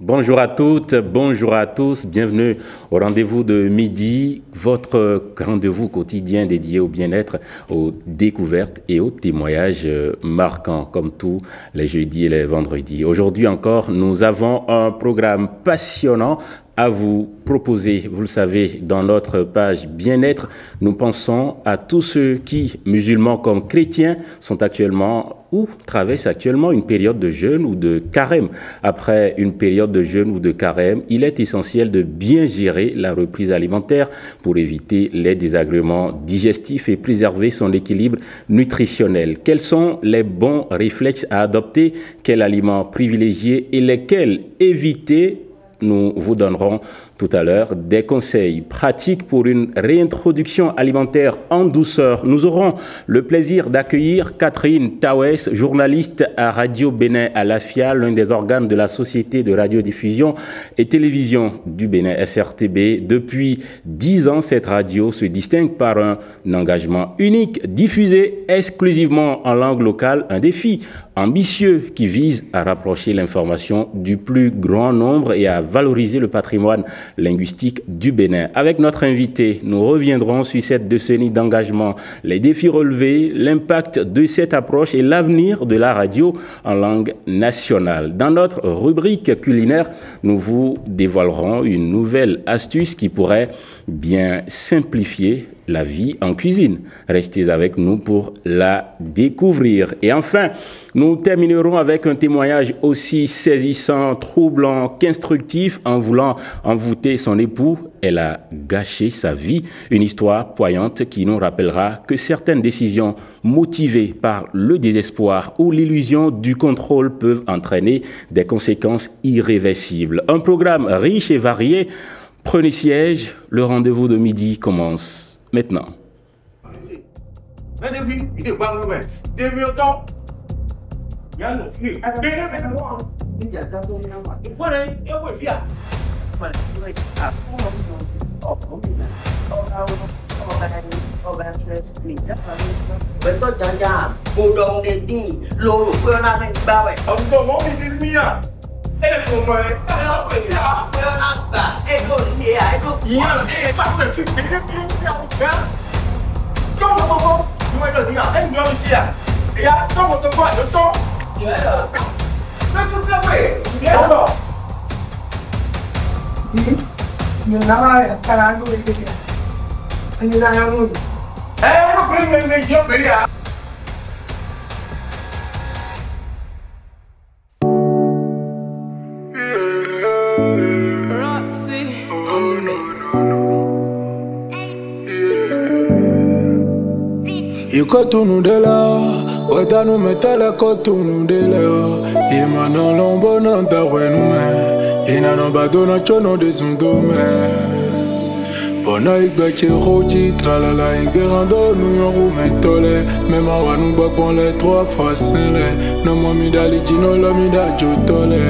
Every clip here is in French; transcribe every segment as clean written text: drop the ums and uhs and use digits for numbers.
Bonjour à toutes, bonjour à tous, bienvenue au rendez-vous de midi, votre rendez-vous quotidien dédié au bien-être, aux découvertes et aux témoignages marquants comme tous les jeudis et les vendredis. Aujourd'hui encore, nous avons un programme passionnant à vous proposer. Vous le savez, dans notre page bien-être, nous pensons à tous ceux qui, musulmans comme chrétiens, sont actuellement ou traversent actuellement une période de jeûne ou de carême. Après une période de jeûne ou de carême, il est essentiel de bien gérer la reprise alimentaire pour éviter les désagréments digestifs et préserver son équilibre nutritionnel. Quels sont les bons réflexes à adopter? Quels aliments privilégier et lesquels éviter? Nous vous donnerons tout à l'heure des conseils pratiques pour une réintroduction alimentaire en douceur. Nous aurons le plaisir d'accueillir Catherine Tawes, journaliste à Radio Bénin à l'AFIA, l'un des organes de la Société de radiodiffusion et télévision du Bénin, SRTB. Depuis 10 ans, cette radio se distingue par un engagement unique, diffusé exclusivement en langue locale, un défi ambitieux qui vise à rapprocher l'information du plus grand nombre et à valoriser le patrimoine linguistique du Bénin. Avec notre invité, nous reviendrons sur cette décennie d'engagement, les défis relevés, l'impact de cette approche et l'avenir de la radio en langue nationale. Dans notre rubrique culinaire, nous vous dévoilerons une nouvelle astuce qui pourrait bien simplifier la vie en cuisine. Restez avec nous pour la découvrir. Et enfin, nous terminerons avec un témoignage aussi saisissant, troublant qu'instructif. En voulant envoûter son époux, elle a gâché sa vie. Une histoire poignante qui nous rappellera que certaines décisions motivées par le désespoir ou l'illusion du contrôle peuvent entraîner des conséquences irréversibles. Un programme riche et varié. Prenez siège, le rendez-vous de midi commence maintenant. Ikotunu de la, wetanu metale kotunu de la. Imano lombo nanta wenume, inano badona chono de zundome. Bona igbeche roji, tralala igberando nuyoru mentole. Mema wanu bakon les 3 fois sele. No momi dali jino lomi da jotole.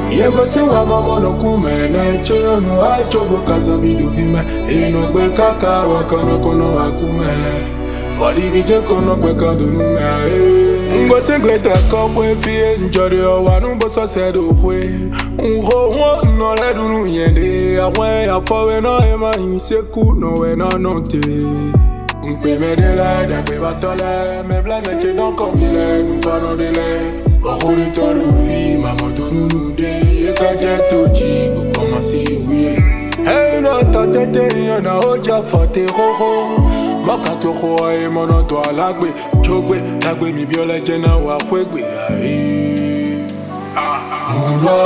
Yego se wa mama no kume na choyo no achobo kazambi du vime ino gbe kaka wa kono kono akume odi vije kono gbe kando nu me ngo singleta ko bwe vie njori o wa nu bo so se do hwe ngo wo no le du nu yende awe afowe no e ma inseku no we no note unpe me de la da be batole me bla me che don comme il est nous faisons de l'air. Au de ton vie, maman te nous dit, et quand j'ai tout dit, vous commencez oui. Hey, notre tête, y'en a déjà fait roro. Ma kato khoa e mono to alagbe, chogbe, lagbe mi biola jena wa kwegbe ai. Muno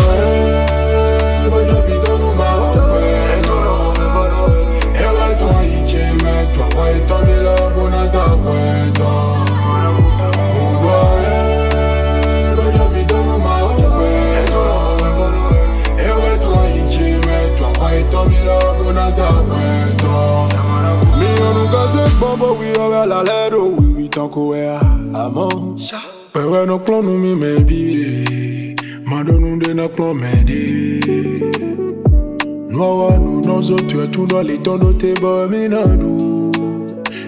bojo bidonu ma ogbe, no no. E wa to iche me to wa to mi la bona da wedo. Bombo we over la ledo we tanko we amo pe we no klon nu mi mebi madonu de na klon medi no wa nu no zo tu tu do le tondo te bo mi na du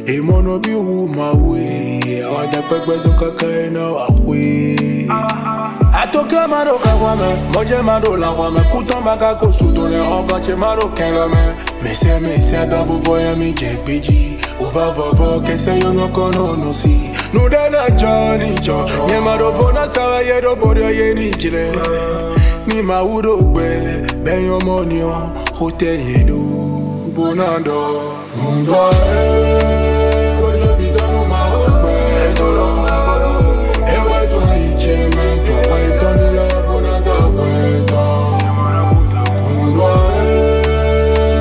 e mono bi wu ma we on the quick was a cocaine, we. Atoka maro kawame, moje maro la wame, kutomaka kosutone, ongache maro kelame. Mese dans vous voyez mi JPG. Uva vovo kese yo no kono no si. No dana Johnny Jo. Ye maro vona sawa ye do borio ye ni jile. Ni ma udo gbe, ben yo monio, hote ye do. Bonando. Mundo bojo bidonu ma ogbe dolo. Ewe twa iche me to wa itoni la bonanda wedo. Mundo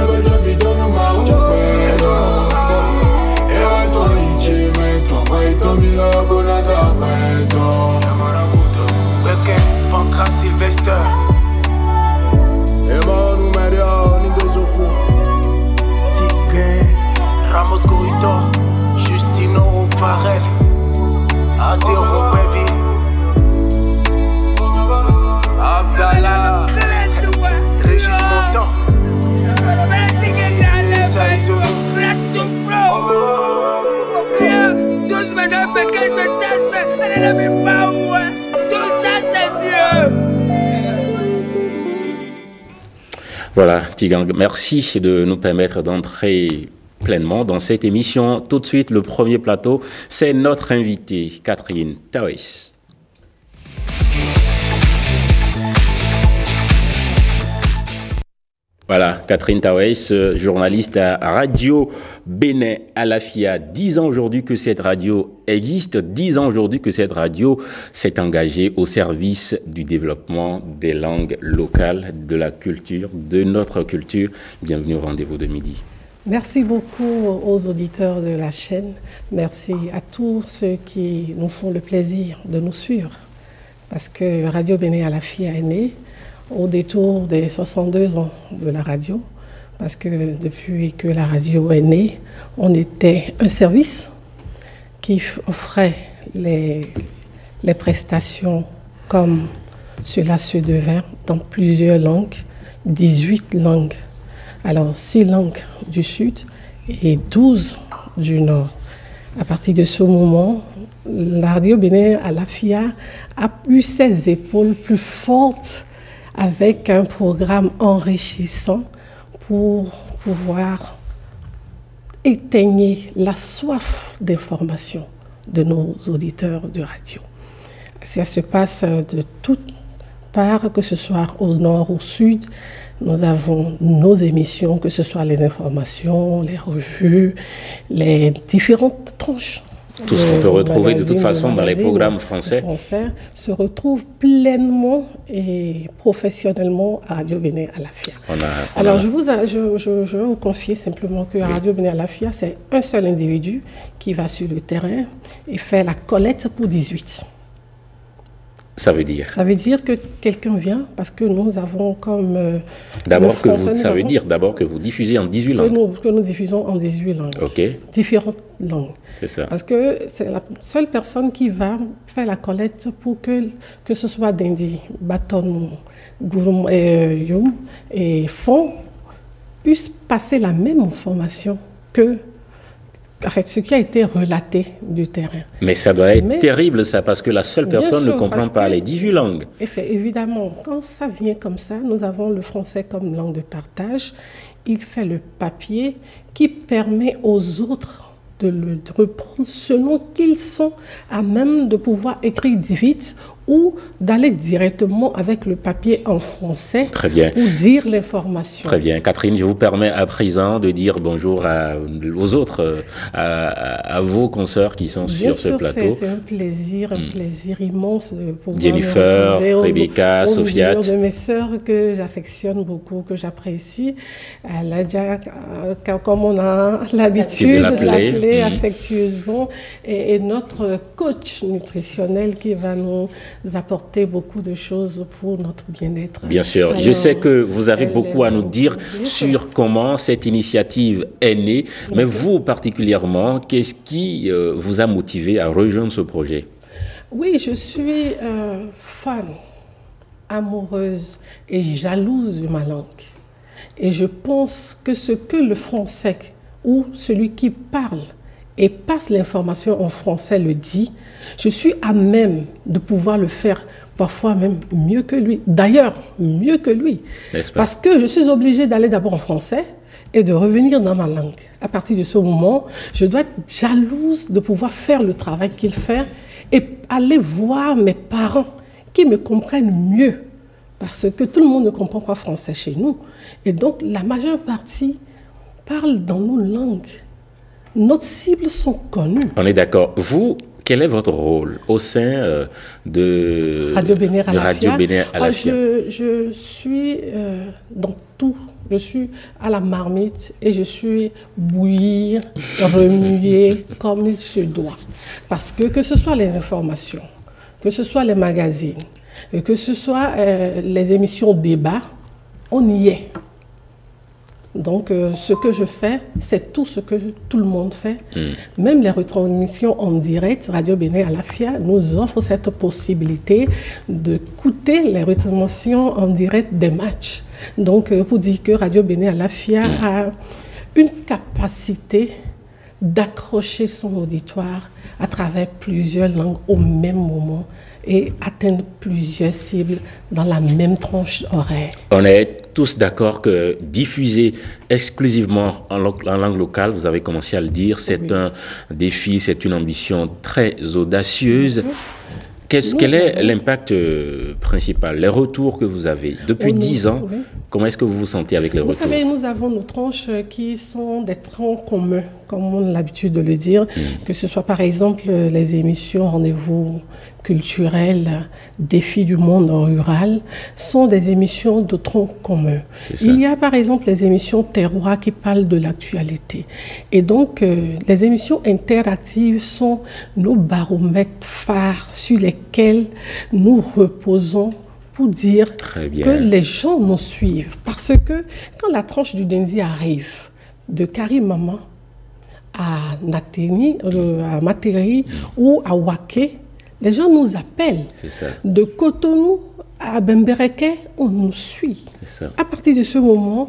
bojo bidonu ma ogbe dolo. Ewe twa iche me to wa itoni la bonanda wedo. Weke Pancras Sylvester. Emanu Media Nindozofu. Ramos Goito, Justino Farel, Adéro Bevi, Abdallah, Régis Montan, Saïzo. Voilà, Tigang, merci de nous permettre d'entrer pleinement dans cette émission. Tout de suite, le premier plateau, c'est notre invitée, Catherine Tawes. Voilà, Catherine Tawes, journaliste à Radio Bénin Alafia. 10 ans aujourd'hui que cette radio existe, 10 ans aujourd'hui que cette radio s'est engagée au service du développement des langues locales, de la culture, de notre culture. Bienvenue au rendez-vous de midi. Merci beaucoup aux auditeurs de la chaîne. Merci à tous ceux qui nous font le plaisir de nous suivre. Parce que Radio Bénin Alafia est née au détour des 62 ans de la radio. Parce que depuis que la radio est née, on était un service qui offrait les prestations comme cela se devait dans plusieurs langues, 18 langues. Alors, 6 langues du Sud et 12 du Nord. À partir de ce moment, la Radio Bénin Alafia a eu ses épaules plus fortes avec un programme enrichissant pour pouvoir éteigner la soif d'information de nos auditeurs de radio. Ça se passe de toutes parts, que ce soit au Nord ou au Sud. Nous avons nos émissions, que ce soit les informations, les revues, les différentes tranches. Tout ce qu'on peut retrouver de toute façon dans les programmes français. Se retrouve pleinement et professionnellement à Radio Bénin Alafia. Alors je vais vous confier simplement que Radio Bénin Alafia, c'est un seul individu qui va sur le terrain et fait la collecte pour 18. Ça veut dire? Ça veut dire que quelqu'un vient parce que nous avons comme... ça veut dire d'abord que vous diffusez en 18 langues. Que nous diffusons en 18 langues. OK. Différentes langues. C'est ça. Parce que c'est la seule personne qui va faire la collecte pour que ce soit Dindi, Baton, Gouroum et Youm et Fond puissent passer la même information que... En fait, ce qui a été relaté du terrain. Mais ça doit être terrible, ça, parce que la seule personne ne comprend pas les 18 langues. Évidemment, quand ça vient comme ça, nous avons le français comme langue de partage. Il fait le papier qui permet aux autres de le reprendre selon qu'ils sont à même de pouvoir écrire vite ou d'aller directement avec le papier en français. Très bien. Pour dire l'information. Très bien. Catherine, je vous permets à présent de dire bonjour aux autres, à vos consoeurs qui sont sur ce plateau. C'est un plaisir immense pour Jennifer, Rebecca, Sofiat. De mes sœurs que j'affectionne beaucoup, que j'apprécie. Comme on a l'habitude de l'appeler affectueusement, et notre coach nutritionnel qui va nous apporter beaucoup de choses pour notre bien-être. Bien sûr. Alors, je sais que vous avez beaucoup à nous dire sur comment cette initiative est née, mais vous particulièrement, qu'est-ce qui vous a motivé à rejoindre ce projet? Oui, je suis fan, amoureuse et jalouse de ma langue. Et je pense que ce que le français ou celui qui parle et passe l'information en français, le dit, je suis à même de pouvoir le faire parfois même mieux que lui. D'ailleurs, mieux que lui. Parce que je suis obligée d'aller d'abord en français et de revenir dans ma langue. À partir de ce moment, je dois être jalouse de pouvoir faire le travail qu'il fait et aller voir mes parents qui me comprennent mieux. Parce que tout le monde ne comprend pas français chez nous. Et donc, la majeure partie parle dans nos langues. Nos cibles sont connues. On est d'accord. Vous, quel est votre rôle au sein de Radio Bénin Alafia? Je suis dans tout. Je suis à la marmite et je suis bouillir, remuer comme il se doit. Parce que ce soit les informations, que ce soit les magazines, que ce soit les émissions débat, on y est. Donc, ce que je fais, c'est tout ce que tout le monde fait. Même les retransmissions en direct, Radio Bénin Alafia nous offre cette possibilité d'écouter les retransmissions en direct des matchs. Donc, pour dire que Radio Bénin Alafia a une capacité d'accrocher son auditoire à travers plusieurs langues au même moment et atteindre plusieurs cibles dans la même tranche horaire. On est tous d'accord que diffuser exclusivement en langue locale, vous avez commencé à le dire, c'est un défi, c'est une ambition très audacieuse. Quel est l'impact principal, les retours que vous avez depuis 10 ans? Comment est-ce que vous vous sentez avec les retours? Vous savez, nous avons nos tranches qui sont des troncs communs, comme on a l'habitude de le dire, que ce soit par exemple les émissions Rendez-vous culturels, Défis du monde rural, sont des émissions de troncs communs. Il y a par exemple les émissions Terroir qui parlent de l'actualité. Et donc, les émissions interactives sont nos baromètres phares sur lesquels nous reposons pour dire que les gens nous suivent. Parce que quand la tranche du Denzi arrive, de Karimama à Nateni, à Materi ou à Waké, les gens nous appellent. De Cotonou à Bembereke, on nous suit. À partir de ce moment,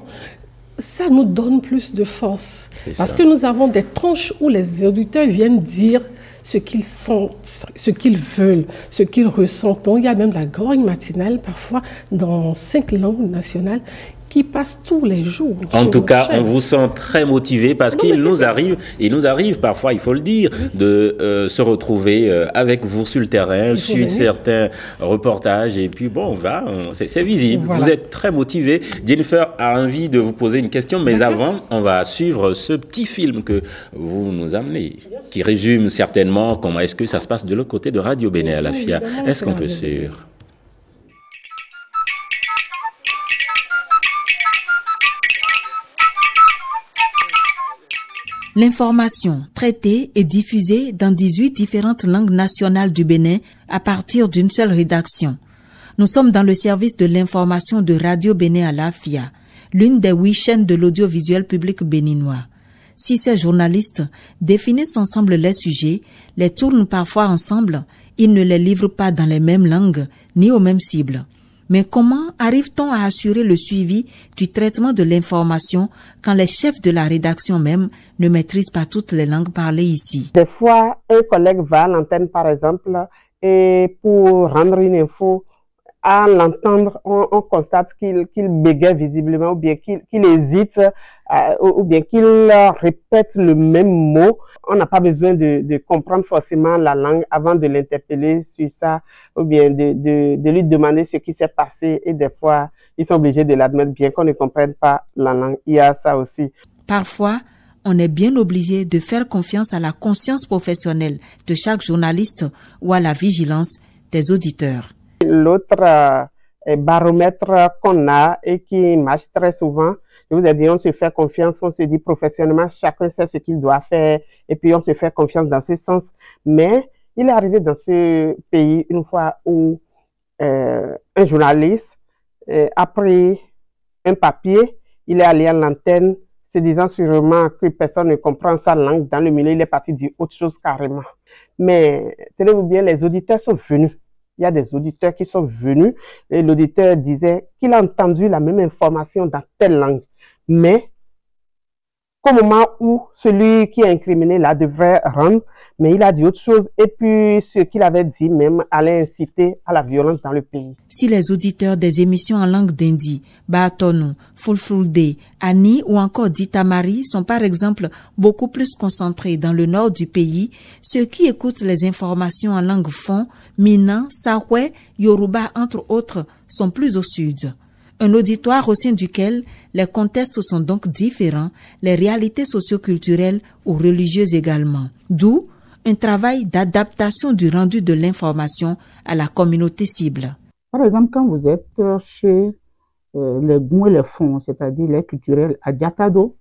ça nous donne plus de force. Parce que nous avons des tranches où les auditeurs viennent dire ce qu'ils sentent, ce qu'ils veulent, ce qu'ils ressentent. Donc, il y a même la grogne matinale, parfois dans 5 langues nationales, qui passe tous les jours. En tout cas, on vous sent très motivé parce qu'il nous arrive parfois, il faut le dire, de se retrouver avec vous sur le terrain, suivre certains reportages et puis bon, c'est visible. Voilà. Vous êtes très motivé. Jennifer a envie de vous poser une question, mais avant, on va suivre ce petit film que vous nous amenez, qui résume certainement comment est-ce que ça se passe de l'autre côté de Radio Bénin Alafia. Est-ce qu'on peut suivre? L'information traitée et diffusée dans 18 différentes langues nationales du Bénin à partir d'une seule rédaction. Nous sommes dans le service de l'information de Radio Bénin Alafia, l'une des 8 chaînes de l'audiovisuel public béninois. Si ces journalistes définissent ensemble les sujets, les tournent parfois ensemble, ils ne les livrent pas dans les mêmes langues ni aux mêmes cibles. Mais comment arrive-t-on à assurer le suivi du traitement de l'information quand les chefs de la rédaction même ne maîtrisent pas toutes les langues parlées ici? Des fois, un collègue va à l'antenne, par exemple, et pour rendre une info, à l'entendre, on constate qu'il bégaye visiblement, ou bien qu'il hésite, ou bien qu'il répète le même mot. On n'a pas besoin de comprendre forcément la langue avant de l'interpeller sur ça, ou bien de lui demander ce qui s'est passé. Et des fois, ils sont obligés de l'admettre, bien qu'on ne comprenne pas la langue. Il y a ça aussi. Parfois, on est bien obligé de faire confiance à la conscience professionnelle de chaque journaliste ou à la vigilance des auditeurs. L'autre baromètre qu'on a et qui marche très souvent, je vous ai dit, on se fait confiance, on se dit professionnellement, chacun sait ce qu'il doit faire et puis on se fait confiance dans ce sens. Mais il est arrivé dans ce pays une fois où un journaliste a pris un papier, il est allé à l'antenne se disant sûrement que personne ne comprend sa langue. Dans le milieu, il est parti dire autre chose carrément. Mais tenez-vous bien, les auditeurs sont venus. Il y a des auditeurs qui sont venus et l'auditeur disait qu'il a entendu la même information dans telle langue. Mais qu'au moment où celui qui est incriminé là devrait rendre, mais il a dit autre chose et puis ce qu'il avait dit même allait inciter à la violence dans le pays. Si les auditeurs des émissions en langue d'Indi, Baatonou, Fulfulde, Ani ou encore Ditamari sont par exemple beaucoup plus concentrés dans le nord du pays, ceux qui écoutent les informations en langue Fon, Mina, Sahwe, Yoruba entre autres sont plus au sud. Un auditoire au sein duquel les contextes sont donc différents, les réalités socioculturelles ou religieuses également. D'où un travail d'adaptation du rendu de l'information à la communauté cible. Par exemple, quand vous êtes chez les Goum et les Fon, c'est-à-dire les culturels à Diatado,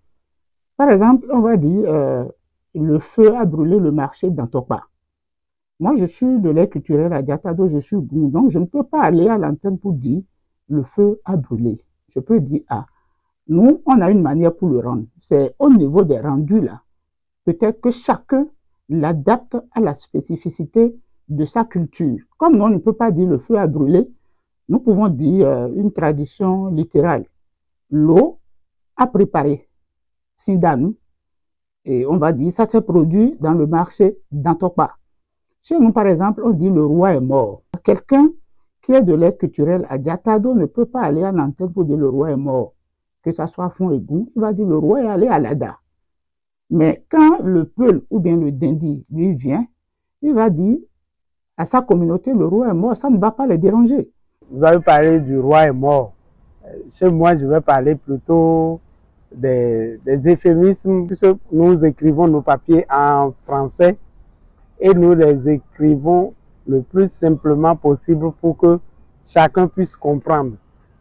par exemple, on va dire le feu a brûlé le marché d'Antopa. Moi, je suis de l'air culturel à Diatado, je suis Goum, donc je ne peux pas aller à l'antenne pour dire le feu a brûlé. Je peux dire nous, on a une manière pour le rendre. C'est au niveau des rendus là. Peut-être que chacun l'adapte à la spécificité de sa culture. Comme on ne peut pas dire le feu a brûlé, nous pouvons dire une tradition littérale. L'eau a préparé Sidanu, et on va dire ça s'est produit dans le marché d'Antopa. Chez nous, par exemple, on dit le roi est mort. Quelqu'un qui est de l'air culturel à Diatado ne peut pas aller en antenne pour dire le roi est mort. Que ça soit Fon et Goum, il va dire le roi est allé à Lada. Mais quand le Peul ou bien le Dindi lui vient, il va dire à sa communauté, le roi est mort, ça ne va pas les déranger. Vous avez parlé du roi est mort. Chez moi, je vais parler plutôt des euphémismes, puisque nous écrivons nos papiers en français et nous les écrivons le plus simplement possible pour que chacun puisse comprendre.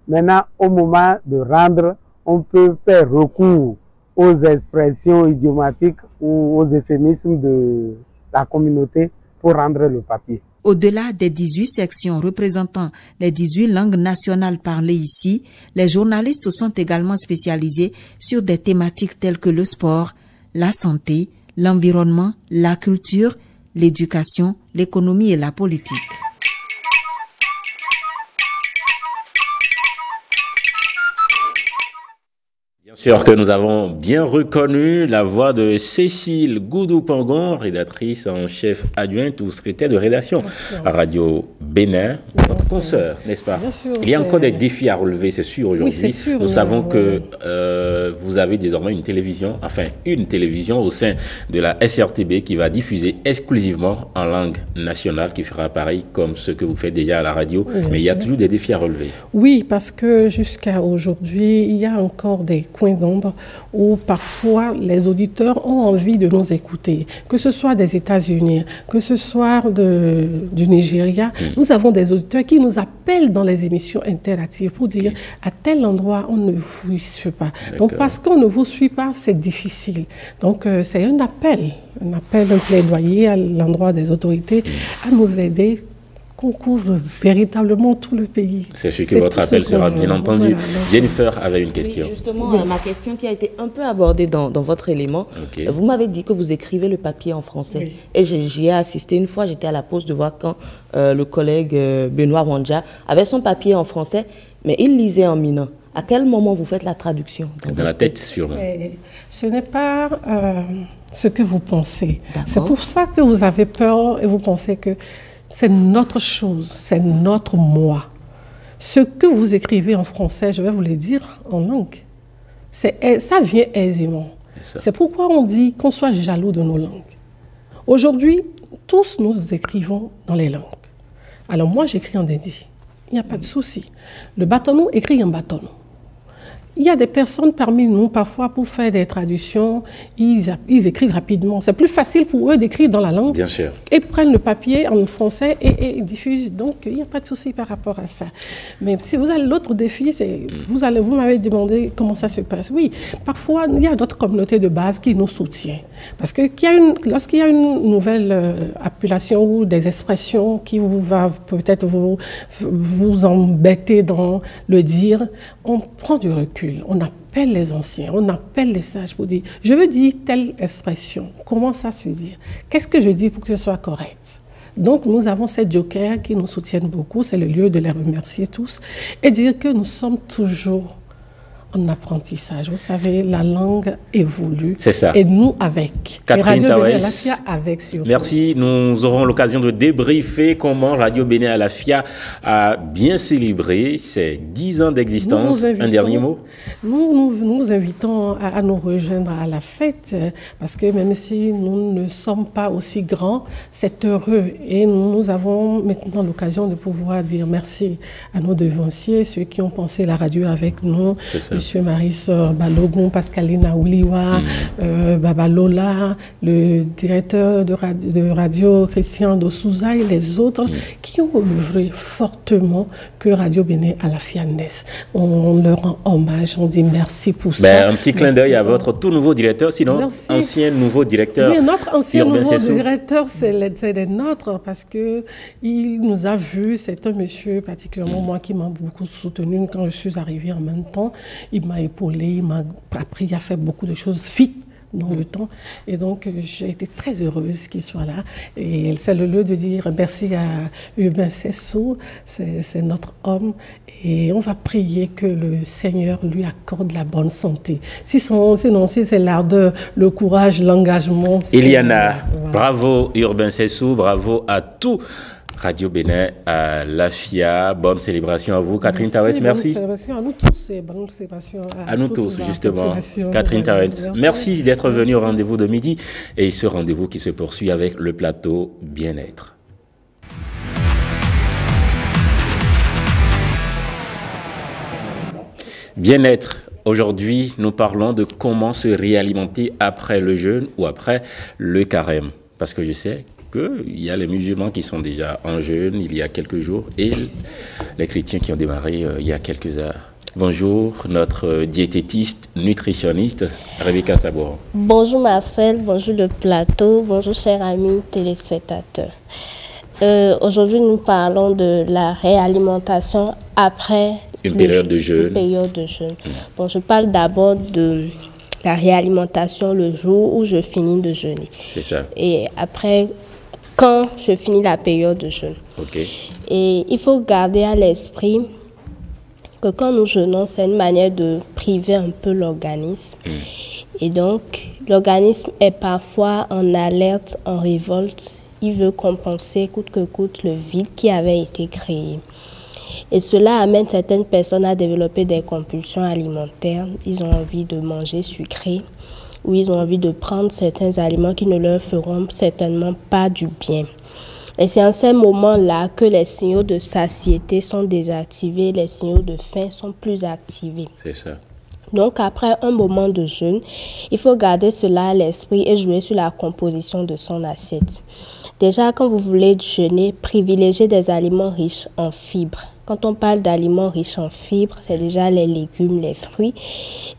Maintenant, au moment de rendre, on peut faire recours aux expressions idiomatiques ou aux euphémismes de la communauté pour rendre le papier. Au-delà des 18 sections représentant les 18 langues nationales parlées ici, les journalistes sont également spécialisés sur des thématiques telles que le sport, la santé, l'environnement, la culture, l'éducation, l'économie et la politique. Bien sûr que nous avons bien reconnu la voix de Cécile Goudou-Pangon, rédactrice en chef adjointe ou secrétaire de rédaction à Radio Bénin, votre consoeur, n'est-ce pas? Bien sûr, il y a encore des défis à relever, c'est sûr, aujourd'hui. Oui, c'est sûr. Nous savons que vous avez désormais une télévision au sein de la SRTB qui va diffuser exclusivement en langue nationale, qui fera pareil comme ce que vous faites déjà à la radio, oui, mais il y a toujours des défis à relever. Oui, parce que jusqu'à aujourd'hui, il y a encore des coins d'ombre où parfois les auditeurs ont envie de nous écouter, que ce soit des États-Unis, que ce soit du Nigeria. Nous avons des auditeurs qui nous appellent dans les émissions interactives pour dire à tel endroit on ne vous suit pas. Donc parce qu'on ne vous suit pas, c'est difficile. Donc c'est un appel, un plaidoyer à l'endroit des autorités à nous aider, qu'on couvre véritablement tout le pays. C'est sûr que votre appel sera bien entendu. Voilà, Jennifer avait une question. Oui, justement, ma question qui a été un peu abordée dans votre élément. Vous m'avez dit que vous écrivez le papier en français. Oui. Et j'y ai assisté une fois, j'étais à la pause de voir quand le collègue Benoît Wandja avait son papier en français, mais il lisait en mina. À quel moment vous faites la traduction? Dans la tête, sûrement. Ce n'est pas ce que vous pensez. C'est pour ça que vous avez peur et vous pensez que c'est notre chose, c'est notre moi. Ce que vous écrivez en français, je vais vous le dire en langue. Ça vient aisément. C'est pourquoi on dit qu'on soit jaloux de nos langues. Aujourd'hui, tous nous écrivons dans les langues. Alors moi, j'écris en Dindi. Il n'y a pas de souci. Le Batonou écrit en Batonou. Il y a des personnes parmi nous, parfois, pour faire des traductions, ils écrivent rapidement. C'est plus facile pour eux d'écrire dans la langue. Bien sûr. Et prennent le papier en français et diffusent. Donc, il n'y a pas de souci par rapport à ça. Mais si vous avez l'autre défi, c'est vous m'avez demandé comment ça se passe. Oui, parfois, il y a d'autres communautés de base qui nous soutiennent. Parce que lorsqu'il y a une nouvelle appellation ou des expressions qui va peut-être vous embêter dans le dire, on prend du recul. On appelle les anciens, on appelle les sages pour dire « je veux dire telle expression, comment ça se dit? Qu'est-ce que je dis pour que ce soit correct ?» Donc nous avons ces jokers qui nous soutiennent beaucoup, c'est le lieu de les remercier tous et dire que nous sommes toujours en apprentissage. Vous savez, la langue évolue. C'est ça. Et nous avec. Catherine Tawes, avec surtout. Merci. Nous aurons l'occasion de débriefer comment Radio Bénin Alafia a bien célébré ses 10 ans d'existence. Un dernier mot? Nous vous invitons à nous rejoindre à la fête, parce que même si nous ne sommes pas aussi grands, c'est heureux. Et nous avons maintenant l'occasion de pouvoir dire merci à nos devanciers, ceux qui ont pensé la radio avec nous. Monsieur Maris Balogun, Pascaline Ouliwa, Babalola, le directeur de radio Christian Dosouza et les autres qui ont œuvré fortement que Radio Bénin Alafia naisse. On leur rend hommage, on dit merci pour ça. Un petit clin d'œil à votre tout nouveau directeur, sinon ancien nouveau directeur. Oui, notre ancien nouveau directeur, c'est le nôtre, parce qu'il nous a vus. C'est un monsieur, particulièrement moi, qui m'a beaucoup soutenu quand je suis arrivée en même temps. Il m'a épaulé, il m'a appris à faire beaucoup de choses vite dans le temps. Et donc, j'ai été très heureuse qu'il soit là. Et c'est le lieu de dire merci à Urbain Sessou, c'est notre homme. Et on va prier que le Seigneur lui accorde la bonne santé. Sinon, si c'est l'ardeur, le courage, l'engagement. Iliana, bravo Urbain Sessou, bravo à tout Radio Bénin Alafia. Bonne célébration à vous. Catherine Tawes, merci. Bonne célébration à nous tous et bonne célébration à nous tous, justement. Catherine Tawes, merci d'être venue au rendez-vous de midi, et ce rendez-vous qui se poursuit avec le plateau Bien-être. Bien-être. Aujourd'hui, nous parlons de comment se réalimenter après le jeûne ou après le carême. Parce que je sais qu'il y a les musulmans qui sont déjà en jeûne il y a quelques jours et les chrétiens qui ont démarré il y a quelques heures. Bonjour, notre diététiste, nutritionniste, Rebecca Sabouran. Bonjour Marcel, bonjour le plateau, bonjour chers amis téléspectateurs. Aujourd'hui, nous parlons de la réalimentation après une période de jeûne. Bon, je parle d'abord de la réalimentation le jour où je finis de jeûner. C'est ça. Et après, quand je finis la période de jeûne. Ok. Et il faut garder à l'esprit que quand nous jeûnons, c'est une manière de priver un peu l'organisme. Et donc, l'organisme est parfois en alerte, en révolte. Il veut compenser coûte que coûte le vide qui avait été créé. Et cela amène certaines personnes à développer des compulsions alimentaires. Ils ont envie de manger sucré ou ils ont envie de prendre certains aliments qui ne leur feront certainement pas du bien. Et c'est en ces moments-là que les signaux de satiété sont désactivés, les signaux de faim sont plus activés. C'est ça. Donc, après un moment de jeûne, il faut garder cela à l'esprit et jouer sur la composition de son assiette. Déjà, quand vous voulez jeûner, privilégiez des aliments riches en fibres. Quand on parle d'aliments riches en fibres, c'est déjà les légumes, les fruits.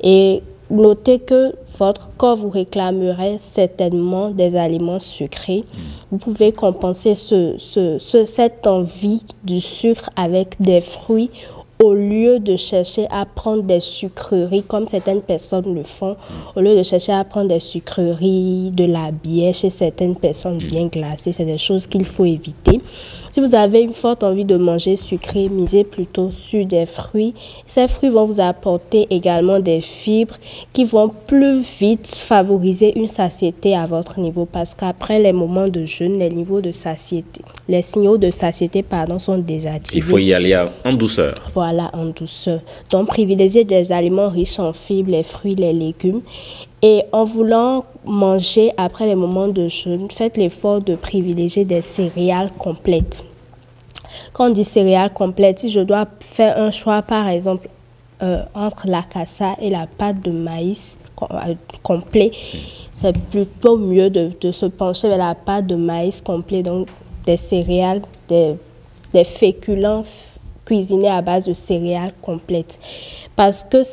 Et notez que votre corps vous réclamerait certainement des aliments sucrés. Vous pouvez compenser cette envie du sucre avec des fruits au lieu de chercher à prendre des sucreries comme certaines personnes le font, au lieu de chercher à prendre des sucreries, de la bière chez certaines personnes bien glacées, c'est des choses qu'il faut éviter. Si vous avez une forte envie de manger sucré, misez plutôt sur des fruits. Ces fruits vont vous apporter également des fibres qui vont plus vite favoriser une satiété à votre niveau, parce qu'après les moments de jeûne, les signaux de satiété sont désactivés. Il faut y aller en douceur. Voilà, en douceur. Donc, privilégiez des aliments riches en fibres, les fruits, les légumes. Et en voulant manger après les moments de jeûne, faites l'effort de privilégier des céréales complètes. Quand on dit céréales complètes, si je dois faire un choix, par exemple, entre la cassa et la pâte de maïs complet, c'est plutôt mieux de se pencher vers la pâte de maïs complet, donc des céréales, des féculents cuisinés à base de céréales complètes. Parce que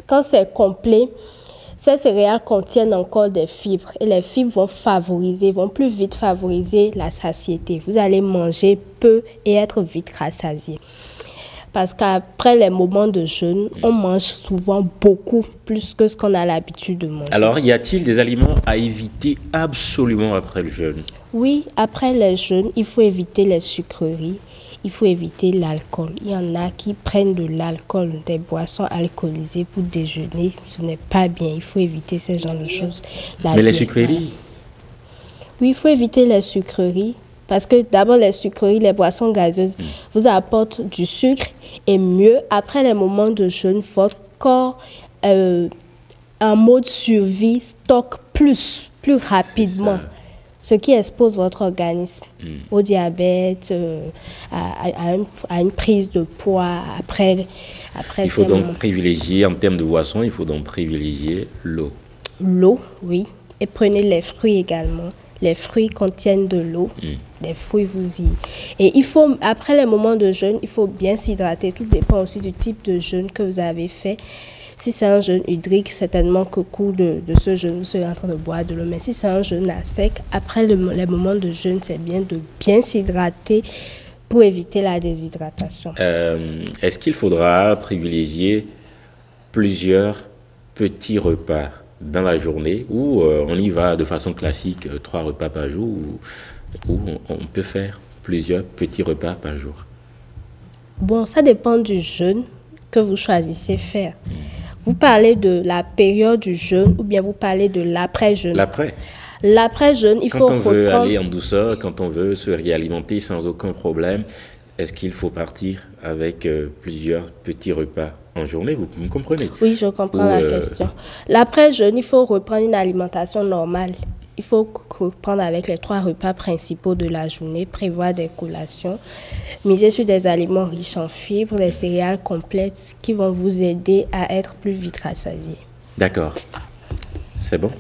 quand c'est complet, ces céréales contiennent encore des fibres et les fibres vont plus vite favoriser la satiété. Vous allez manger peu et être vite rassasié. Parce qu'après les moments de jeûne, on mange souvent beaucoup plus que ce qu'on a l'habitude de manger. Alors, y a-t-il des aliments à éviter absolument après le jeûne? Oui, après le jeûne, il faut éviter les sucreries. il faut éviter l'alcool. Il y en a qui prennent de l'alcool, des boissons alcoolisées pour déjeuner. Ce n'est pas bien. Il faut éviter ce genre de choses. Mais les sucreries? Oui, il faut éviter les sucreries. Parce que d'abord, les sucreries, les boissons gazeuses vous apportent du sucre. Et mieux, après les moments de jeûne, votre corps, en mode survie, stocke plus rapidement. Ce qui expose votre organisme au diabète, à une prise de poids après il faut donc privilégier, en termes de boissons, il faut donc privilégier l'eau. L'eau, oui. Et prenez les fruits également. Les fruits contiennent de l'eau. Les fruits vous y... Et il faut, après les moments de jeûne, il faut bien s'hydrater. Tout dépend aussi du type de jeûne que vous avez fait. Si c'est un jeûne hydrique, certainement qu'au cours de ce jeûne, vous serez en train de boire de l'eau. Mais si c'est un jeûne à sec, après les moments de jeûne, c'est bien de bien s'hydrater pour éviter la déshydratation. Est-ce qu'il faudra privilégier plusieurs petits repas dans la journée ou on y va de façon classique, 3 repas par jour ou on peut faire plusieurs petits repas par jour? Bon, ça dépend du jeûne que vous choisissez faire. Vous parlez de la période du jeûne ou bien vous parlez de l'après-jeûne? L'après-jeûne, il faut reprendre... Quand on veut aller en douceur, quand on veut se réalimenter sans aucun problème, est-ce qu'il faut partir avec plusieurs petits repas en journée? Vous me comprenez? Oui, je comprends la question. L'après-jeûne, il faut reprendre une alimentation normale. Il faut reprendre avec les 3 repas principaux de la journée, prévoir des collations, miser sur des aliments riches en fibres, des céréales complètes qui vont vous aider à être plus vite rassasié. D'accord. C'est bon?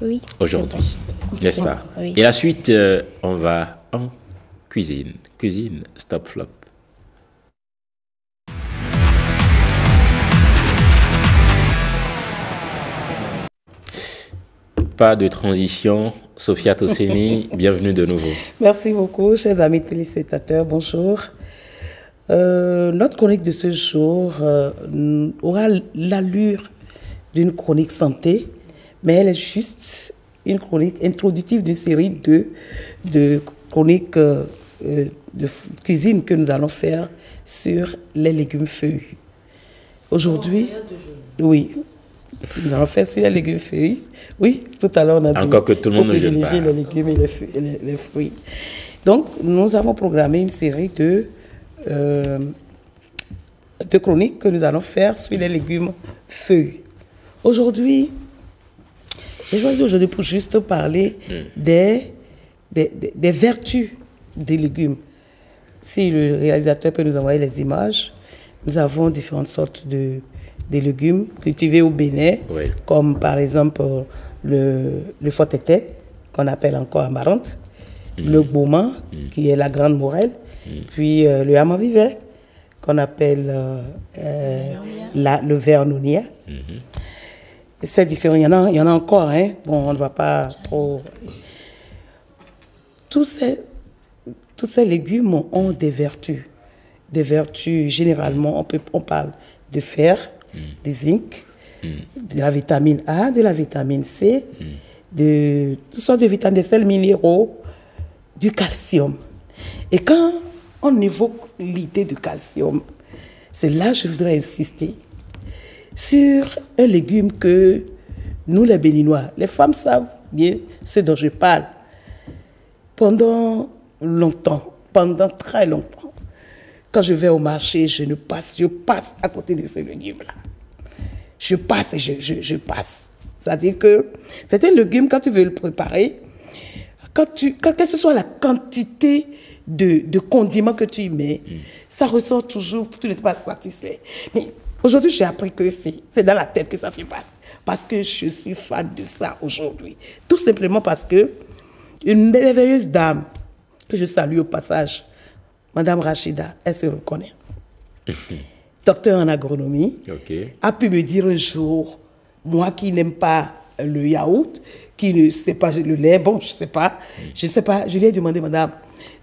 Oui. Aujourd'hui, n'est-ce pas? Oui. Et la suite, on va en cuisine. Cuisine, stop flop. Pas de transition. Sophia Tosseni, bienvenue de nouveau. Merci beaucoup, chers amis téléspectateurs, bonjour. Notre chronique de ce jour aura l'allure d'une chronique santé, mais elle est juste une chronique introductive d'une série de chroniques de cuisine que nous allons faire sur les légumes feuilles. Aujourd'hui, oui. Nous allons faire sur les légumes feuilles. Oui, tout à l'heure on a dit encore que tout le monde ne jeûne pas. Les légumes et les fruits. Donc, nous avons programmé une série de chroniques que nous allons faire sur les légumes feuilles. Aujourd'hui, j'ai choisi aujourd'hui pour juste parler des vertus des légumes. Si le réalisateur peut nous envoyer les images, nous avons différentes sortes de légumes cultivés au Bénin, oui, comme par exemple le fotete, qu'on appelle encore amarante, le gbouma, qui est la grande morelle, puis le amavivet, qu'on appelle le vernonia. C'est différent, il y en a encore, hein. Bon, on ne va pas trop... Tous ces légumes ont des vertus. Des vertus, généralement, on parle de fer, de zinc, de la vitamine A, de la vitamine C, de toutes sortes de vitamines, des sels minéraux, du calcium. Et quand on évoque l'idée du calcium, c'est là que je voudrais insister sur un légume que nous, les Béninois, les femmes savent bien ce dont je parle. Pendant longtemps, pendant très longtemps, quand je vais au marché, je passe à côté de ce légume-là. Je passe et je passe. C'est-à-dire que c'est un légume, quand tu veux le préparer, quelle que soit la quantité de condiments que tu y mets, ça ressort toujours, tu n'es pas satisfait. Mais aujourd'hui, j'ai appris que c'est dans la tête que ça se passe. Parce que je suis fan de ça aujourd'hui. Tout simplement parce que une merveilleuse dame, que je salue au passage, Madame Rachida, elle se reconnaît. Docteur en agronomie, a pu me dire un jour, moi qui n'aime pas le yaourt, qui ne sais pas le lait, bon, je sais pas, je lui ai demandé, madame,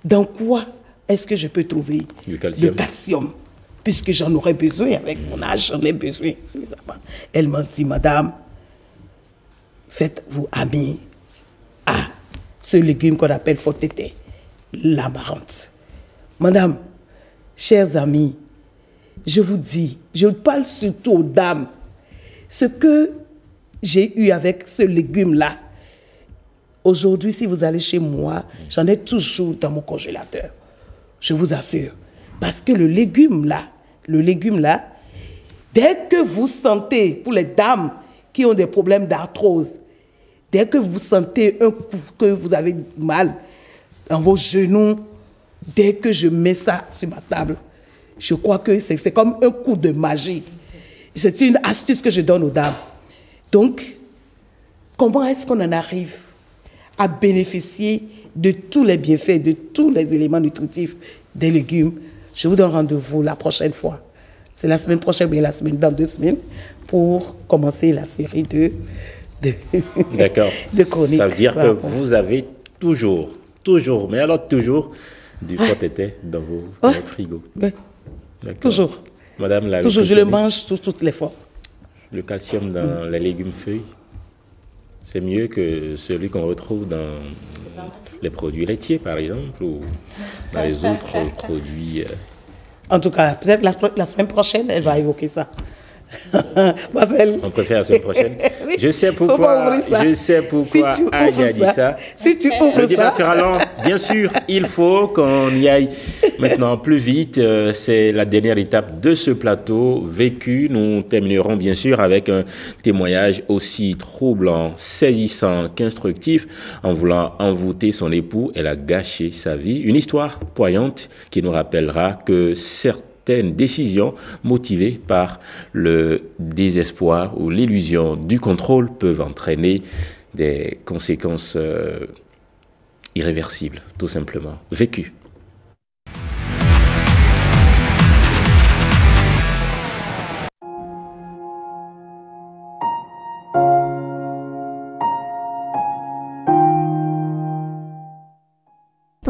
dans quoi est-ce que je peux trouver le calcium, puisque j'en aurais besoin, avec mon âge, j'en ai besoin suffisamment. Elle m'a dit, madame, faites-vous ami à ce légume qu'on appelle fotete, l'amarante. Madame, chers amis, je vous dis, je parle surtout aux dames, ce que j'ai eu avec ce légume-là, aujourd'hui, si vous allez chez moi, j'en ai toujours dans mon congélateur. Je vous assure. Parce que le légume là, dès que vous sentez, pour les dames qui ont des problèmes d'arthrose, dès que vous sentez un coup, que vous avez mal dans vos genoux, dès que je mets ça sur ma table, je crois que c'est comme un coup de magie. C'est une astuce que je donne aux dames. Donc, comment est-ce qu'on en arrive à bénéficier de tous les bienfaits, de tous les éléments nutritifs des légumes? Je vous donne rendez-vous la prochaine fois. C'est la semaine prochaine, mais dans 2 semaines, pour commencer la série de D'accord. de chroniques. Ça veut dire que vous avez toujours, mais alors toujours, du potété dans votre frigo. Oui, toujours. Madame la toujours, je le mange sous toutes les formes. Le calcium dans les légumes feuilles, c'est mieux que celui qu'on retrouve dans les produits laitiers, par exemple, ou dans les autres produits. En tout cas, peut-être la semaine prochaine, elle va évoquer ça. On préfère la semaine prochaine. Oui, je sais pourquoi. Je sais pourquoi Aïe a dit ça. Si tu ouvres le débat sera long. Bien sûr, il faut qu'on y aille maintenant plus vite. C'est la dernière étape de ce plateau vécu. Nous terminerons bien sûr avec un témoignage aussi troublant, saisissant qu'instructif. En voulant envoûter son époux, elle a gâché sa vie. Une histoire poignante qui nous rappellera que certaines décisions motivées par le désespoir ou l'illusion du contrôle peuvent entraîner des conséquences irréversibles, tout simplement, vécues.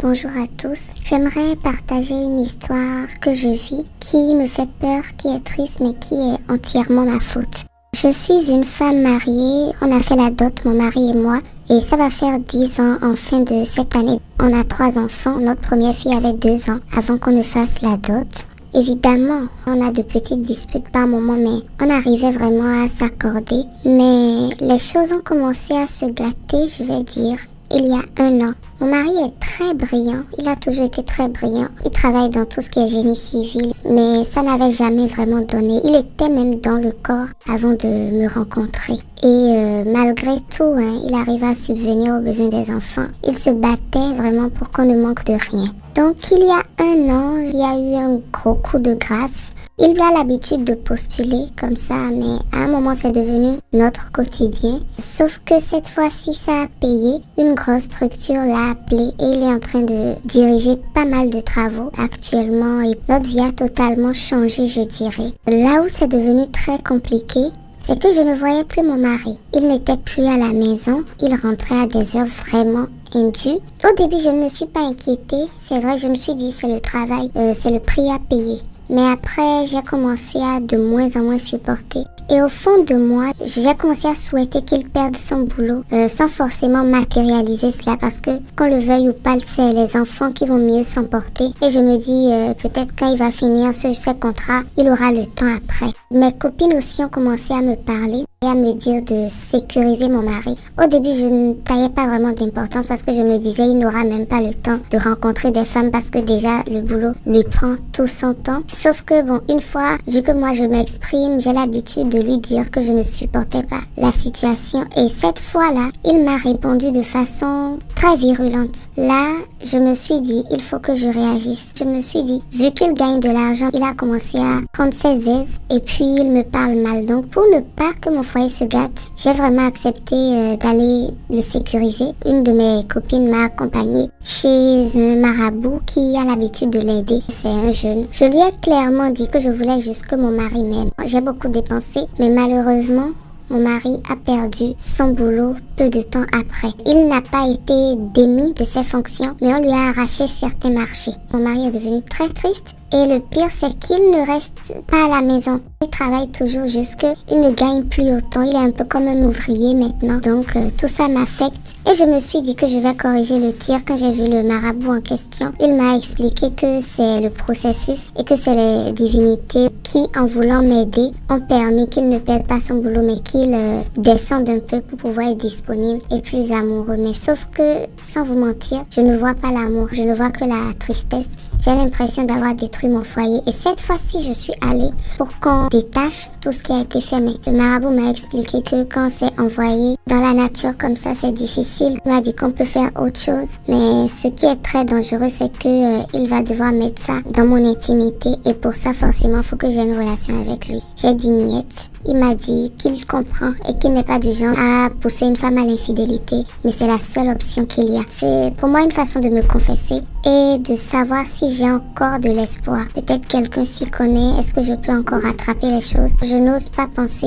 Bonjour à tous, j'aimerais partager une histoire que je vis, qui me fait peur, qui est triste, mais qui est entièrement ma faute. Je suis une femme mariée, on a fait la dot, mon mari et moi, et ça va faire 10 ans en fin de cette année. On a 3 enfants, notre première fille avait 2 ans avant qu'on ne fasse la dot. Évidemment, on a de petites disputes par moment, mais on arrivait vraiment à s'accorder. Mais les choses ont commencé à se gâter, je vais dire, il y a 1 an. Mon mari est très brillant, il a toujours été très brillant. Il travaille dans tout ce qui est génie civil, mais ça n'avait jamais vraiment donné. Il était même dans le corps avant de me rencontrer. Et malgré tout, il arrivait à subvenir aux besoins des enfants. Il se battait vraiment pour qu'on ne manque de rien. Donc il y a 1 an, il y a eu un gros coup de grâce. Il a l'habitude de postuler comme ça, mais à un moment c'est devenu notre quotidien. Sauf que cette fois-ci ça a payé. Une grosse structure l'a appelé et il est en train de diriger pas mal de travaux actuellement et notre vie a totalement changé, je dirais. Là où c'est devenu très compliqué, c'est que je ne voyais plus mon mari. Il n'était plus à la maison, il rentrait à des heures vraiment indues. Au début je ne me suis pas inquiétée, c'est vrai, je me suis dit c'est le travail, c'est le prix à payer. Mais après, j'ai commencé à de moins en moins supporter. Et au fond de moi, j'ai commencé à souhaiter qu'il perde son boulot sans forcément matérialiser cela parce que qu'on le veuille ou pas, c'est les enfants qui vont mieux s'emporter. Et je me dis, peut-être quand il va finir ses contrats, il aura le temps après. Mes copines aussi ont commencé à me parler et à me dire de sécuriser mon mari. Au début, je ne taillais pas vraiment d'importance parce que je me disais, il n'aura même pas le temps de rencontrer des femmes parce que déjà, le boulot lui prend tout son temps. Sauf que bon, une fois, vu que moi je m'exprime, j'ai l'habitude de lui dire que je ne supportais pas la situation. Et cette fois-là, il m'a répondu de façon très virulente. Là, je me suis dit, il faut que je réagisse. Je me suis dit, vu qu'il gagne de l'argent, il a commencé à prendre ses aises et puis il me parle mal. Donc pour ne pas que mon foyer se gâte, j'ai vraiment accepté d'aller le sécuriser. Une de mes copines m'a accompagnée chez un marabout qui a l'habitude de l'aider. C'est un jeune. Je lui ai clairement dit que je voulais juste que mon mari m'aime. J'ai beaucoup dépensé, mais malheureusement, mon mari a perdu son boulot peu de temps après. Il n'a pas été démis de ses fonctions, mais on lui a arraché certains marchés. Mon mari est devenu très triste. Et le pire, c'est qu'il ne reste pas à la maison. Il travaille toujours jusqu'il ne gagne plus autant. Il est un peu comme un ouvrier maintenant. Donc, tout ça m'affecte. Et je me suis dit que je vais corriger le tir quand j'ai vu le marabout en question. Il m'a expliqué que c'est le processus et que c'est les divinités qui, en voulant m'aider, ont permis qu'il ne perde pas son boulot, mais qu'il descende un peu pour pouvoir être disponible et plus amoureux. Mais sauf que, sans vous mentir, je ne vois pas l'amour. Je ne vois que la tristesse. J'ai l'impression d'avoir détruit mon foyer. Et cette fois-ci, je suis allée pour qu'on détache tout ce qui a été fait. Mais le marabout m'a expliqué que quand c'est envoyé dans la nature comme ça, c'est difficile. Il m'a dit qu'on peut faire autre chose. Mais ce qui est très dangereux, c'est qu'il va devoir mettre ça dans mon intimité. Et pour ça, forcément, il faut que j'ai une relation avec lui. J'ai dit niette. Il m'a dit qu'il comprend et qu'il n'est pas du genre à pousser une femme à l'infidélité, mais c'est la seule option qu'il y a. C'est pour moi une façon de me confesser et de savoir si j'ai encore de l'espoir. Peut-être quelqu'un s'y connaît, est-ce que je peux encore rattraper les choses? Je n'ose pas penser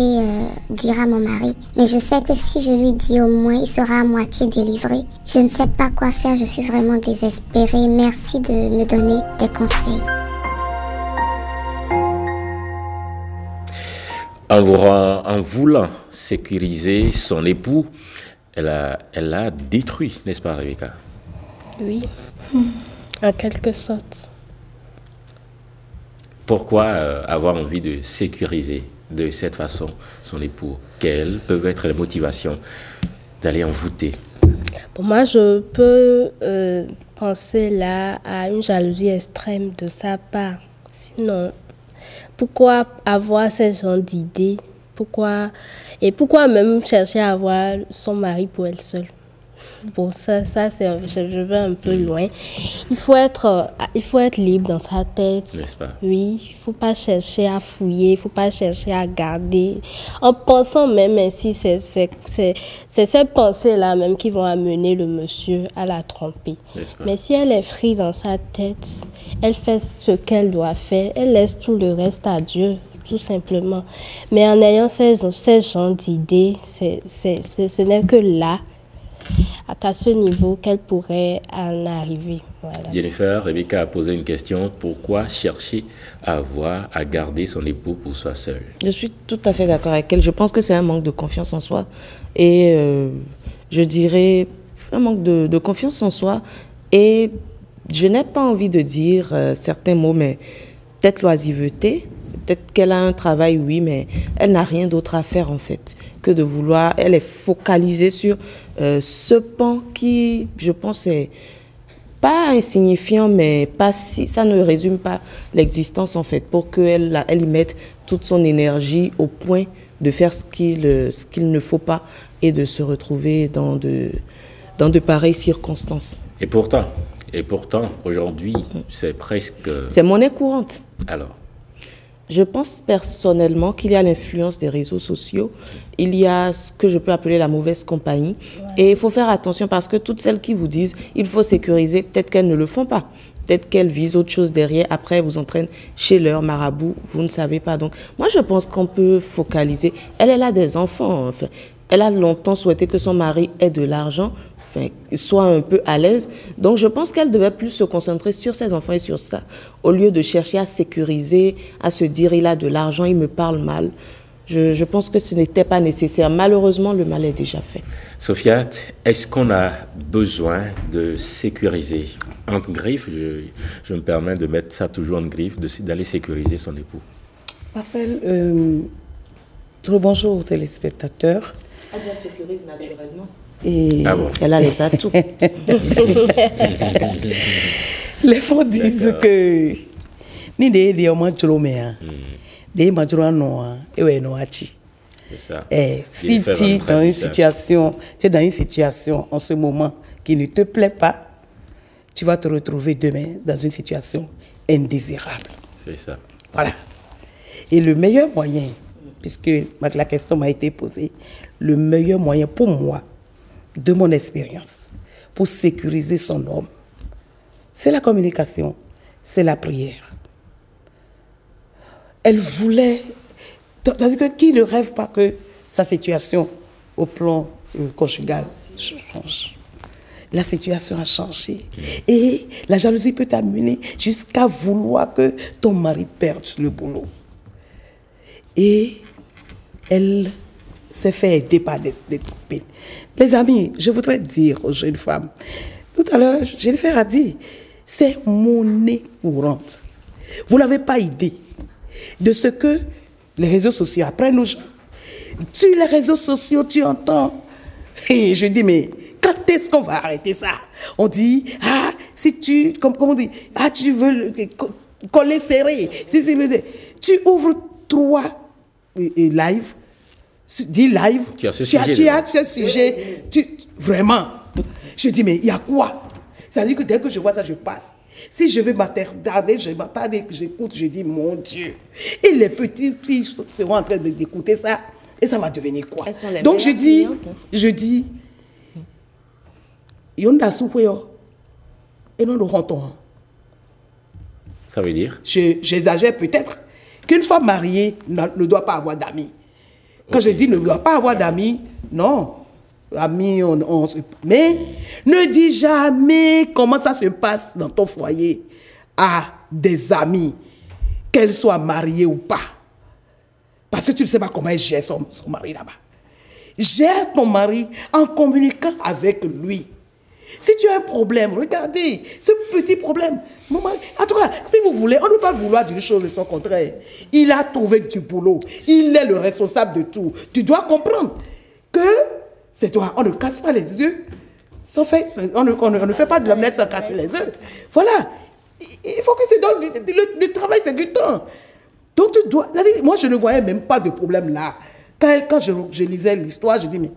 dire à mon mari, mais je sais que si je lui dis au moins, il sera à moitié délivré. Je ne sais pas quoi faire, je suis vraiment désespérée. Merci de me donner des conseils. En voulant sécuriser son époux, elle l'a détruit, n'est-ce pas, Rebecca? Oui, en quelque sorte. Pourquoi avoir envie de sécuriser de cette façon son époux? Quelles peuvent être les motivations d'aller envoûter? Pour moi, je peux penser là à une jalousie extrême de sa part. Sinon, pourquoi avoir ce genre d'idées? Pourquoi même chercher à avoir son mari pour elle seule? Bon, ça je vais un peu loin. Il faut être libre dans sa tête. N'est-ce pas? Oui, il ne faut pas chercher à fouiller, il ne faut pas chercher à garder. En pensant même ainsi, c'est ces pensées-là même qui vont amener le monsieur à la tromper. Mais si elle est free dans sa tête, elle fait ce qu'elle doit faire, elle laisse tout le reste à Dieu. Tout simplement. Mais en ayant ces genres d'idées, ce n'est que là, à ce niveau, qu'elle pourrait en arriver. Voilà. Jennifer, Rebecca a posé une question. Pourquoi chercher à garder son époux pour soi seule? Je suis tout à fait d'accord avec elle. Je pense que c'est un manque de confiance en soi. Et je dirais un manque de confiance en soi. Et je n'ai pas envie de dire certains mots, mais peut-être l'oisiveté. Peut-être qu'elle a un travail, oui, mais elle n'a rien d'autre à faire, en fait, que de vouloir... Elle est focalisée sur ce pan qui, je pense, est pas insignifiant, mais pas si... Ça ne résume pas l'existence, en fait, pour qu'elle y mette toute son énergie au point de faire ce qu'il ne faut pas et de se retrouver dans de pareilles circonstances. Et pourtant, aujourd'hui, c'est presque... C'est monnaie courante. Alors? Je pense personnellement qu'il y a l'influence des réseaux sociaux, il y a ce que je peux appeler la mauvaise compagnie. Ouais. Et il faut faire attention parce que toutes celles qui vous disent il faut sécuriser, peut-être qu'elles ne le font pas. Peut-être qu'elles visent autre chose derrière, après elles vous entraînent chez leur marabout, vous ne savez pas. Donc moi je pense qu'on peut focaliser. Elle a des enfants, enfin, elle a longtemps souhaité que son mari ait de l'argent. Enfin, soit un peu à l'aise. Donc, je pense qu'elle devait plus se concentrer sur ses enfants et sur ça, au lieu de chercher à sécuriser, à se dire, il a de l'argent, il me parle mal. Je pense que ce n'était pas nécessaire. Malheureusement, le mal est déjà fait. Sophia, est-ce qu'on a besoin de sécuriser? Entre griffes, je me permets de mettre ça toujours en griffe, d'aller sécuriser son époux. Marcel, bonjour aux téléspectateurs. Elle déjà sécurise naturellement. Et bon. Elle a les atouts. Les gens disent que ni des hommes trop mais des madrons non et non achi. Si tu es dans une situation en ce moment qui ne te plaît pas, tu vas te retrouver demain dans une situation indésirable. C'est ça. Voilà. Et le meilleur moyen, puisque la question m'a été posée, le meilleur moyen pour moi, de mon expérience, pour sécuriser son homme, c'est la communication, c'est la prière. Elle voulait... C'est-à-dire que qui ne rêve pas que sa situation au plan conjugale change. La situation a changé. Et la jalousie peut t'amener jusqu'à vouloir que ton mari perde le boulot. Et elle s'est fait aider par des copines. Les amis, je voudrais dire aux jeunes femmes, tout à l'heure, Jennifer a dit, c'est monnaie courante. Vous n'avez pas idée de ce que les réseaux sociaux apprennent aux gens. Sur les réseaux sociaux, tu entends. Et je dis, mais quand est-ce qu'on va arrêter ça? On dit, ah, si tu, comme on dit, ah, tu veux coller serré. Tu ouvres 3 live, 10 live. Tu as ce sujet. Vraiment. Je dis, mais il y a quoi? Ça veut dire que dès que je vois ça, je passe. Si je vais m'attarder, je m'attarde et que j'écoute, je dis, mon Dieu. Et les petites filles seront en train d'écouter ça. Et ça va devenir quoi? Donc je dis, Yonda Soupéo, et non, nous rentrons. Ça veut dire? J'exagère peut-être qu'une femme mariée ne doit pas avoir d'amis. Quand je dis ne doit pas avoir d'amis, non. Amis, mais ne dis jamais comment ça se passe dans ton foyer à des amis, qu'elle soit mariée ou pas. Parce que tu ne sais pas comment elle gère son mari là-bas. Gère ton mari en communiquant avec lui. Si tu as un problème, regardez, ce petit problème. Mon mari, en tout cas, si vous voulez, on ne peut pas vouloir d'une chose de son contraire. Il a trouvé du boulot. Il est le responsable de tout. Tu dois comprendre que c'est toi. On ne casse pas les yeux. On ne fait pas de l'omelette sans casser les yeux. Voilà. Il faut que c'est dans le travail, c'est du temps. Donc tu dois... Moi, je ne voyais même pas de problème là. Quand je lisais l'histoire, je dis, mais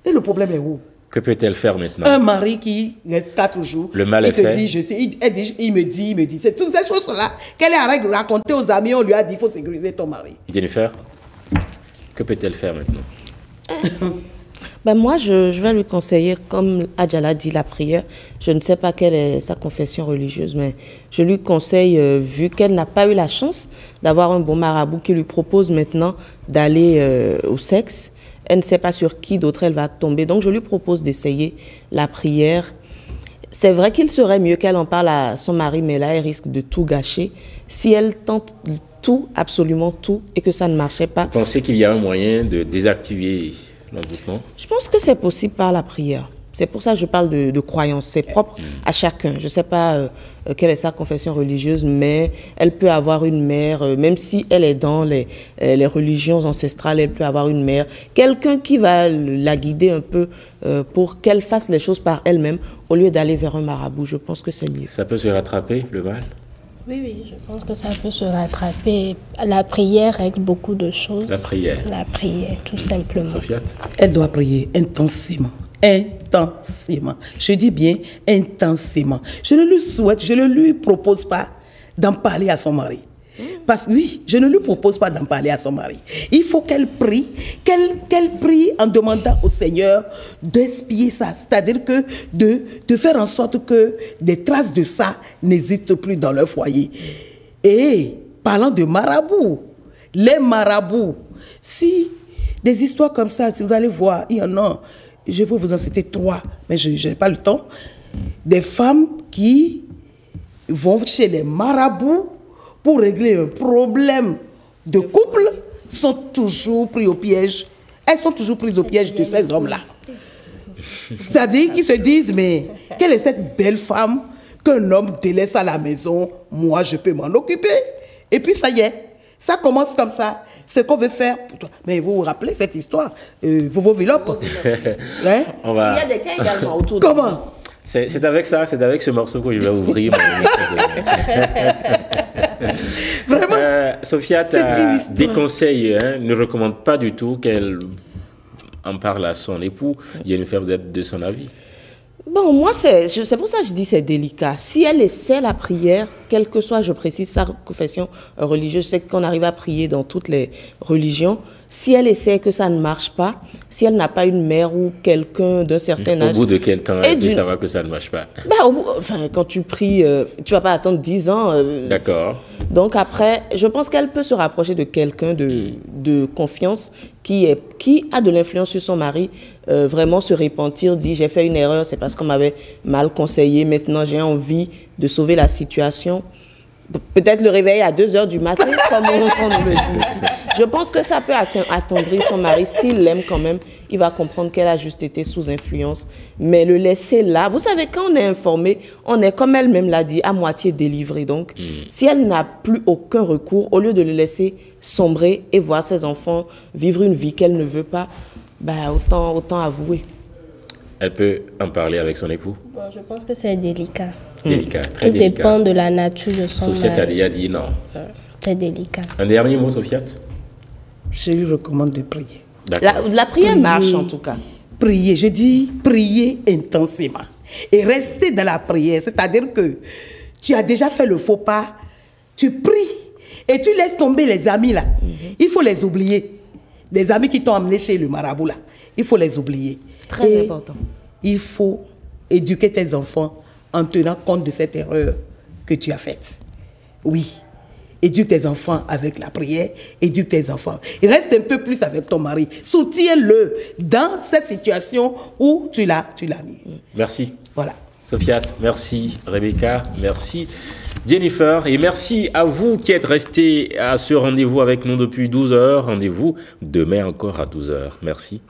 et le problème est où? Que peut-elle faire maintenant? Un mari qui reste 4 jours. Le mal est fait. Il me dit, c'est toutes ces choses-là qu'elle a racontées aux amis. On lui a dit, il faut sécuriser ton mari. Jennifer, que peut-elle faire maintenant? Ben moi, je vais lui conseiller, comme Adjala dit, la prière. Je ne sais pas quelle est sa confession religieuse, mais je lui conseille, vu qu'elle n'a pas eu la chance d'avoir un bon marabout qui lui propose maintenant d'aller au sexe, elle ne sait pas sur qui d'autre elle va tomber. Donc, je lui propose d'essayer la prière. C'est vrai qu'il serait mieux qu'elle en parle à son mari, mais là, elle risque de tout gâcher. Si elle tente tout, absolument tout, et que ça ne marchait pas... Vous pensez qu'il y a un moyen de désactiver l'envoûtement? Je pense que c'est possible par la prière. C'est pour ça que je parle de croyance. C'est propre à chacun. Je ne sais pas quelle est sa confession religieuse, mais elle peut avoir une mère, même si elle est dans les religions ancestrales, elle peut avoir une mère, quelqu'un qui va la guider un peu pour qu'elle fasse les choses par elle-même, au lieu d'aller vers un marabout. Je pense que c'est mieux. Ça peut se rattraper, le mal? Oui, je pense que ça peut se rattraper. La prière règle beaucoup de choses. La prière, tout simplement. Sofiat? Elle doit prier intensément. Intensément. Je dis bien intensément. Je ne lui souhaite, je ne lui propose pas d'en parler à son mari. Parce que oui, je ne lui propose pas d'en parler à son mari. Il faut qu'elle prie, qu'elle prie en demandant au Seigneur d'expier ça. C'est-à-dire que de faire en sorte que des traces de ça n'existent plus dans leur foyer. Et parlant de marabouts, les marabouts, si des histoires comme ça, si vous allez voir, il y en a, je peux vous en citer 3, mais je n'ai pas le temps, des femmes qui vont chez les marabouts pour régler un problème de couple, sont toujours pris au piège. Elles sont toujours prises au piège de ces hommes-là. C'est-à-dire qu'ils se disent, mais quelle est cette belle femme qu'un homme délaisse à la maison? Moi, je peux m'en occuper. Et puis, ça y est, ça commence comme ça. Ce qu'on veut faire pour toi. Mais vous vous rappelez cette histoire, vos Villop. Hein? Il y a des cas également autour de Comment? C'est avec ça, c'est avec ce morceau que je vais ouvrir. Vraiment, Sofiat déconseille, ne recommande pas du tout qu'elle en parle à son époux. Jennifer, vous êtes de son avis? Bon, moi, c'est pour ça que je dis c'est délicat. Si elle essaie la prière, quelle que soit, je précise, sa confession religieuse, je sais qu'on arrive à prier dans toutes les religions. Si elle essaie que ça ne marche pas, si elle n'a pas une mère ou quelqu'un d'un certain âge... Au bout de quel temps elle peut savoir que ça ne marche pas? Quand tu pries, tu vas pas attendre 10 ans. D'accord. Donc après, je pense qu'elle peut se rapprocher de quelqu'un de confiance qui a de l'influence sur son mari, vraiment se repentir, dire j'ai fait une erreur, c'est parce qu'on m'avait mal conseillé, maintenant j'ai envie de sauver la situation. Peut-être le réveiller à 2 h du matin, comme on me le dit ici. Je pense que ça peut attendrir son mari. S'il l'aime quand même, il va comprendre qu'elle a juste été sous influence. Mais le laisser là, vous savez, quand on est informé, on est, comme elle-même l'a dit, à moitié délivré. Donc, si elle n'a plus aucun recours, au lieu de le laisser sombrer et voir ses enfants vivre une vie qu'elle ne veut pas, autant avouer. Elle peut en parler avec son époux? Bon, je pense que c'est délicat. Délicat, très délicat. Tout dépend de la nature de son mari. Sofiat a déjà dit non. C'est délicat. Un dernier mot, Sofiat? Je lui recommande de prier. La prière marche en tout cas. Prier, je dis prier intensément. Et rester dans la prière, c'est-à-dire que tu as déjà fait le faux pas, tu pries et tu laisses tomber les amis là. Il faut les oublier. Les amis qui t'ont amené chez le marabout là, il faut les oublier. Très important. Il faut éduquer tes enfants en tenant compte de cette erreur que tu as faite. Oui. Éduque tes enfants avec la prière, éduque tes enfants. Et reste un peu plus avec ton mari. Soutiens-le dans cette situation où tu l'as mis. Merci. Voilà. Sofiat, merci. Rebecca, merci. Jennifer, et merci à vous qui êtes restés à ce rendez-vous avec nous depuis 12 h. Rendez-vous demain encore à 12 h. Merci.